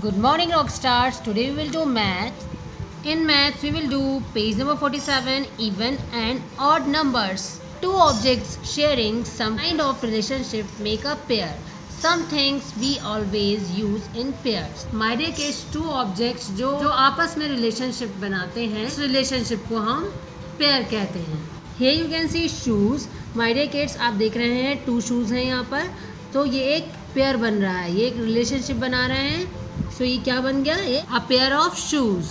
Good morning, rock stars. Today we will do math. In maths, we will do page number 47, even and odd numbers. Two objects sharing some kind of relationship make a pair. Some things we always use in pairs. My dear kids, two objects जो आपस में relationship बनाते हैं, इस relationship को हम pair कहते हैं. Here you can see shoes. My dear kids, आप देख रहे हैं two shoes हैं यहाँ पर. तो ये एक पेयर बन रहा है, ये एक रिलेशनशिप बना रहे हैं. सो ये क्या बन गया? ये a pair of shoes.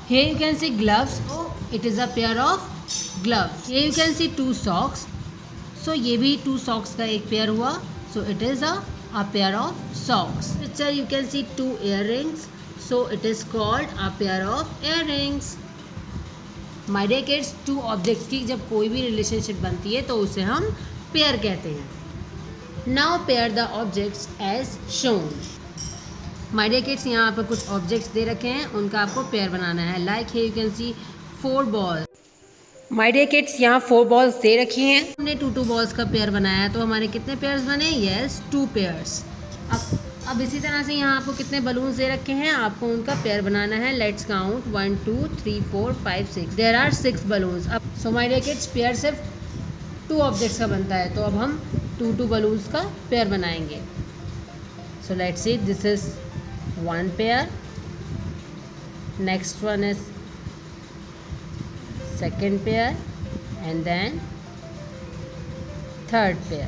Here you can see gloves. So it is a pair of gloves. Here you can see two socks. So ये भी टू सॉक्स का एक पेयर हुआ. So it is a pair of socks. Picture you can see two earrings. So it is called a pair of earrings. My dear kids, two objects की जब कोई भी relationship बनती है तो उसे हम पेयर कहते हैं. Now pair the objects as shown. My dear kids, यहाँ पर कुछ ऑब्जेक्ट्स दे रखे हैं, उनका आपको पेयर बनाना है. Like here you can see 4 ball. My dear kids, यहाँ 4 बॉल्स दे रखी हैं. हमने 2 बॉल्स का पेयर बनाया है, तो हमारे कितने पेयर्स बने? Yes, 2 pairs. अब इसी तरह से यहाँ आपको कितने बलून्स दे रखे हैं, आपको उनका पेयर बनाना है. Let's count 1 2 3 4 5 6. There are 6 balloons. अब so my dear kids, pair सिर्फ 2 ऑब्जेक्ट्स का बनता है, तो अब हम 2 बलून्स का पेयर बनाएंगे. So let's see, this is one pair, next one is second pair, and then third pair.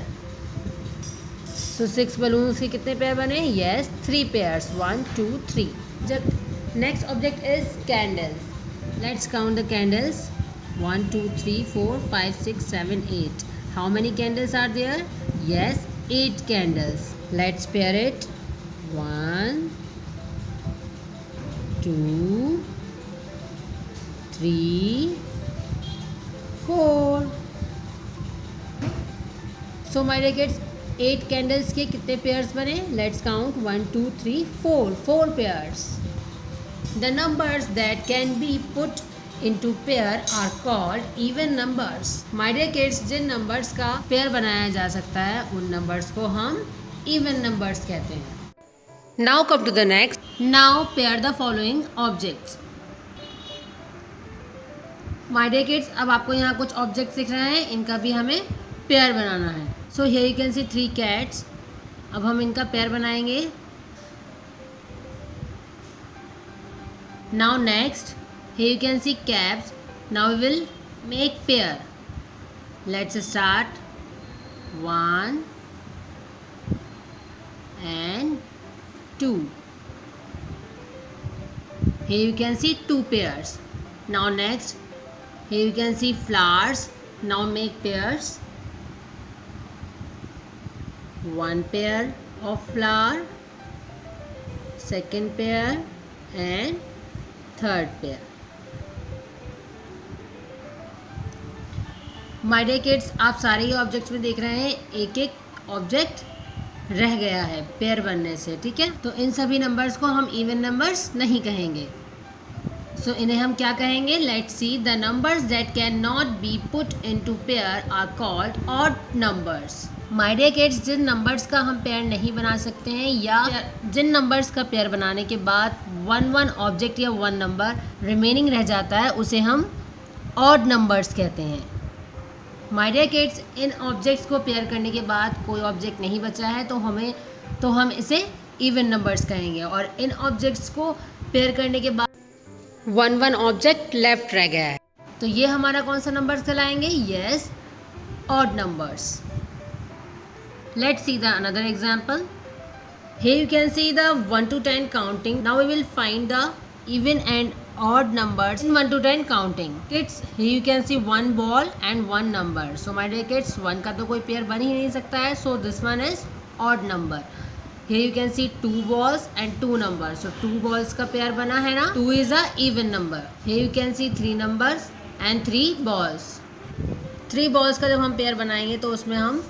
So 6 balloons के कितने पेयर बने? Yes, 3 pairs. 1 2 3. जब next object is candles. Let's count the candles. 1 2 3 4 5 6 7 8. How many candles are there? Yes, 8 candles. Let's pair it. 1 2 3 4. So my dear kids, 8 candles के कितने pairs बने? Let's count 1 2 3 4 pairs. The numbers that can be put into pair are called even numbers. My dear kids, जिन numbers का pair बनाया जा सकता है उन नंबर्स को हम इवन नंबर्स कहते हैं. Now come to the next. Now pair the following objects. My dear kids, अब आपको यहाँ कुछ ऑब्जेक्ट्स दिख रहे हैं, इनका भी हमें पेयर बनाना है. So here you can see 3 cats. अब हम इनका पेयर बनाएंगे. Now next, here you can see caps. Now we will make pair. Let's start. 1 and 2. Here you can see 2 pairs. Now next, here you can see flowers. Now make pairs. 1 pair of flower, second pair and third pair. My dear kids, आप सारे ही objects में देख रहे हैं एक एक object रह गया है पेयर बनने से. ठीक है, तो इन सभी नंबर्स को हम इवन नंबर्स नहीं कहेंगे. सो इन्हें हम क्या कहेंगे? Let's see. The numbers that can not be put into pair are called odd numbers. My dear kids, जिन नंबर्स का हम पेयर नहीं बना सकते हैं या जिन नंबर्स का पेयर बनाने के बाद 1 ऑब्जेक्ट या 1 नंबर रिमेनिंग रह जाता है, उसे हम ऑड नंबर्स कहते हैं. माय डियर किड्स, इन ऑब्जेक्ट्स को पेयर करने के बाद कोई ऑब्जेक्ट नहीं बचा है तो हम इसे इवन नंबर्स कहेंगे. और इन ऑब्जेक्ट्स को पेयर करने के बाद 1 ऑब्जेक्ट लेफ्ट रह गया है, तो ये हमारा कौन सा नंबर्स कहलाएंगे? Yes, odd numbers. Let's see the another example. Here you can see the 1 to 10 counting. Now we will find the even and odd numbers in 1 to 10 counting. Kids, here you can see 1 ball and 1 number. So my dear kids, 1 का तो कोई pair बन ही नहीं सकता है, so this one is odd number. Here you can see 2 balls and 2 numbers. So 2 balls का pair बना है ना, 2 is a even number. Here you can see 3 numbers and 3 balls. 3 balls का जब हम पेयर बनाएंगे तो उसमें हम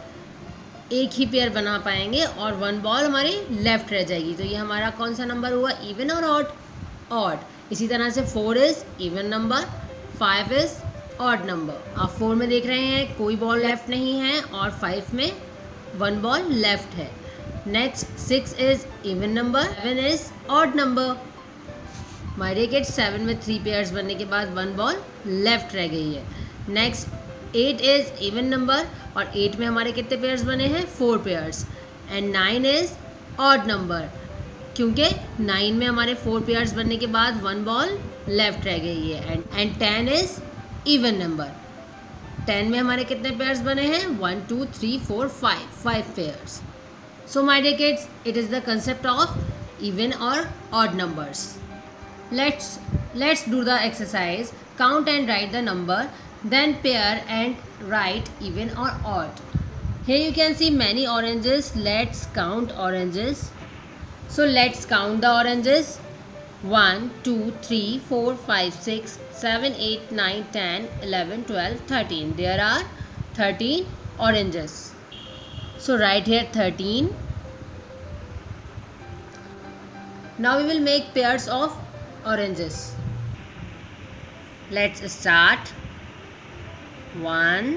एक ही पेयर बना पाएंगे और 1 बॉल हमारी लेफ्ट रह जाएगी. तो ये हमारा कौन सा नंबर हुआ? इवन और ऑड? ऑड. इसी तरह से 4 is even number, 5 is odd number. आप 4 में देख रहे हैं कोई बॉल लेफ्ट नहीं है और 5 में 1 बॉल लेफ्ट है. Next 6 is even number, 7 is odd number. My dear kids, 7 में 3 पेयर्स बनने के बाद 1 बॉल लेफ्ट रह गई है. नेक्स्ट 8 इज इवन नंबर और 8 में हमारे कितने पेयर्स बने हैं? 4 pairs. And 9 is odd number क्योंकि 9 में हमारे 4 पेयर्स बनने के बाद 1 बॉल लेफ्ट रह गई है. And 10 is even number. 10 में हमारे कितने पेयर्स बने हैं? 1 2 3 4 5 pairs. So my dear kids, it is the concept of even or odd numbers. Let's do the exercise. Count and write the number, then pair and write even or odd. Here you can see many oranges. Let's count oranges. So let's count the oranges. 1 2 3 4 5 6 7 8 9 10 11 12 13. There are 13 oranges. So write here 13. Now we will make pairs of oranges. Let's start. 1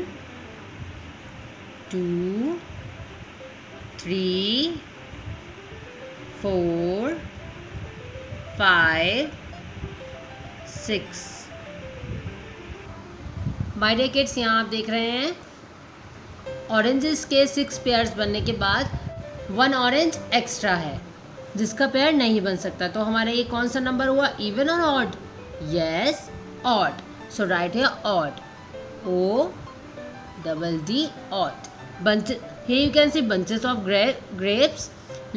2 3 4 5 6. My dear kids, यहाँ आप देख रहे हैं oranges के 6 pairs बनने के बाद 1 orange extra है जिसका पेयर नहीं बन सकता. तो हमारा ये कौन सा नंबर हुआ? इवन और odd? Yes, odd. So right है odd. ODD odd. bunch. Here you can see bunches of grapes.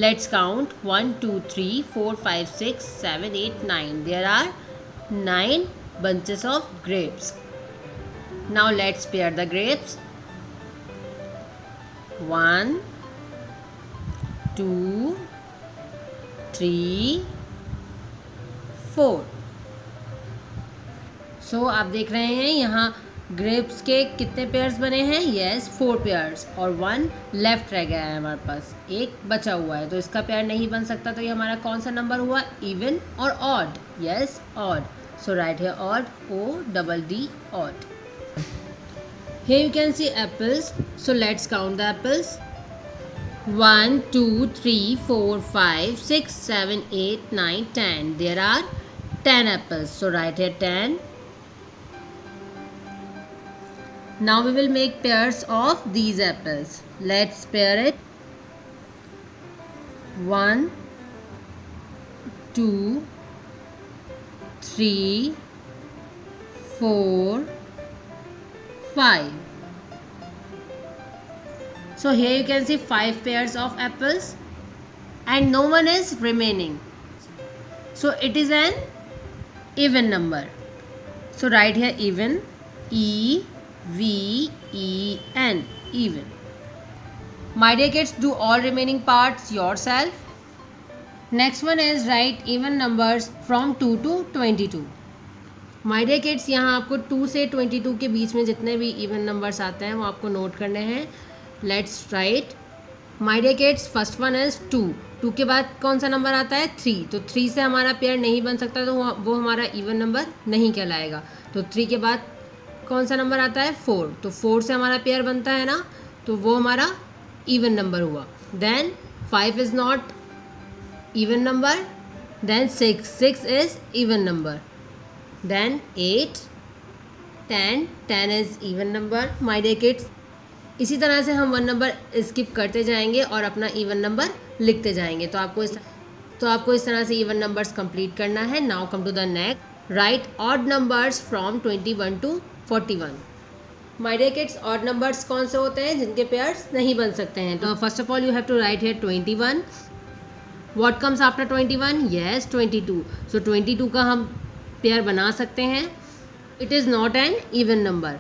Let's count 1 2 3 4 5 6 7 8 9. There are 9 bunches of grapes. Now let's pair the grapes. 1 2 3 4. सो आप देख रहे हैं यहाँ ग्रेप्स के कितने पेयर्स बने हैं? यस, 4 पेयर्स और 1 लेफ्ट रह गया है हमारे पास, एक बचा हुआ है. तो इसका पेयर नहीं बन सकता. तो ये हमारा कौन सा नंबर हुआ? इवन और odd? Yes, odd. So right है odd. ODD odd. Here you can see apples. So let's count the apples. 1 2 3 4 5 6 7 8 9 10. There are 10 apples. So write here 10. Now we will make pairs of these apples. Let's pair it. 1 2 3 4 5. So here you can see 5 pairs of apples and no one is remaining. So it is an even number. So write here even. EVEN. Even. My dear kids, do all remaining parts yourself. Next one is write even numbers from 2 to 22. My dear kids, यहाँ आपको 2 से 22 के बीच में जितने भी even numbers आते हैं वो आपको नोट करने हैं. Let's write. My dear kids, first one is 2. 2 के बाद कौन सा नंबर आता है? 3. तो 3 से हमारा पेयर नहीं बन सकता, तो वो हमारा इवन नंबर नहीं कहलाएगा. तो 3 के बाद कौन सा नंबर आता है? 4. तो 4 से हमारा पेयर बनता है ना, तो वो हमारा इवन नंबर हुआ. Then 5 is not even number. Then 6 is even number. Then 8, 10 is even number. My dear kids, इसी तरह से हम 1 नंबर स्किप करते जाएंगे और अपना इवन नंबर लिखते जाएंगे. तो आपको इस तरह से इवन नंबर्स कंप्लीट करना है. Now come to the next. Right odd numbers from 21 to 41. My dear kids, odd numbers कौन से होते हैं जिनके पेयर्स नहीं बन सकते हैं? तो first of all you have to write here 21. What comes after 21? Yes, 22. So 22 का हम पेयर बना सकते हैं. It is not an even number.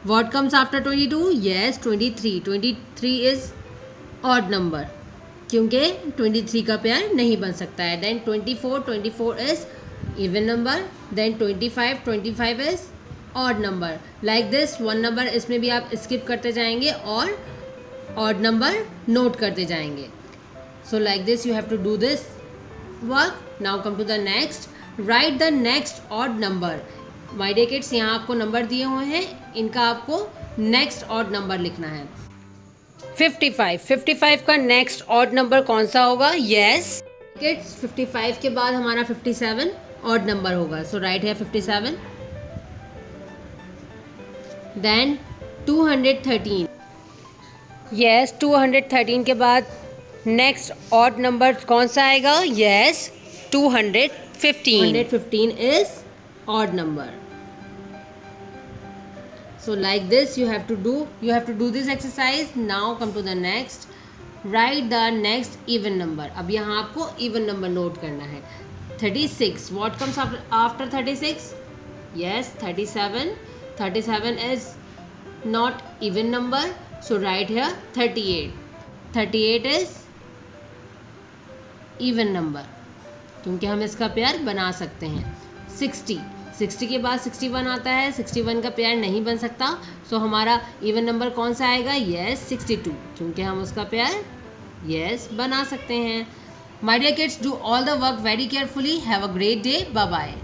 What comes after 22? Yes, 23. 23 is odd number क्योंकि 23 का पेयर नहीं बन सकता है. Then 24 is even number. Then 25 is odd number. Like this 1 number इसमें भी आप स्किप करते जाएंगे और ऑड नंबर नोट करते जाएंगे. So like this you have to do this work. Now come to the next. Write the next odd number. My dear kids, यहाँ आपको नंबर दिए हुए हैं, इनका आपको नेक्स्ट ऑड नंबर लिखना है. 55 का नेक्स्ट ऑड नंबर कौन सा होगा? यस किड्स, 55 के बाद हमारा 57 ऑड नंबर होगा, सो राइट है 57. देन 213. यस 213 के बाद नेक्स्ट ऑड नंबर कौन सा आएगा? Yes 215. 215 is odd number. So like this you have to do this exercise. Now come to the next. Write the next even number. अब यहाँ आपको even number note करना है. 36. What comes after 36? Yes 37. 37 is not even number, so write here 38. 38 is even number, क्योंकि हम इसका pair बना सकते हैं. 60 के बाद 61 आता है. 61 का पेयर नहीं बन सकता, सो हमारा इवन नंबर कौन सा आएगा? यस 62, क्योंकि हम उसका पेयर यस बना सकते हैं. My dear kids, do all the work very carefully. Have a great day. Bye bye.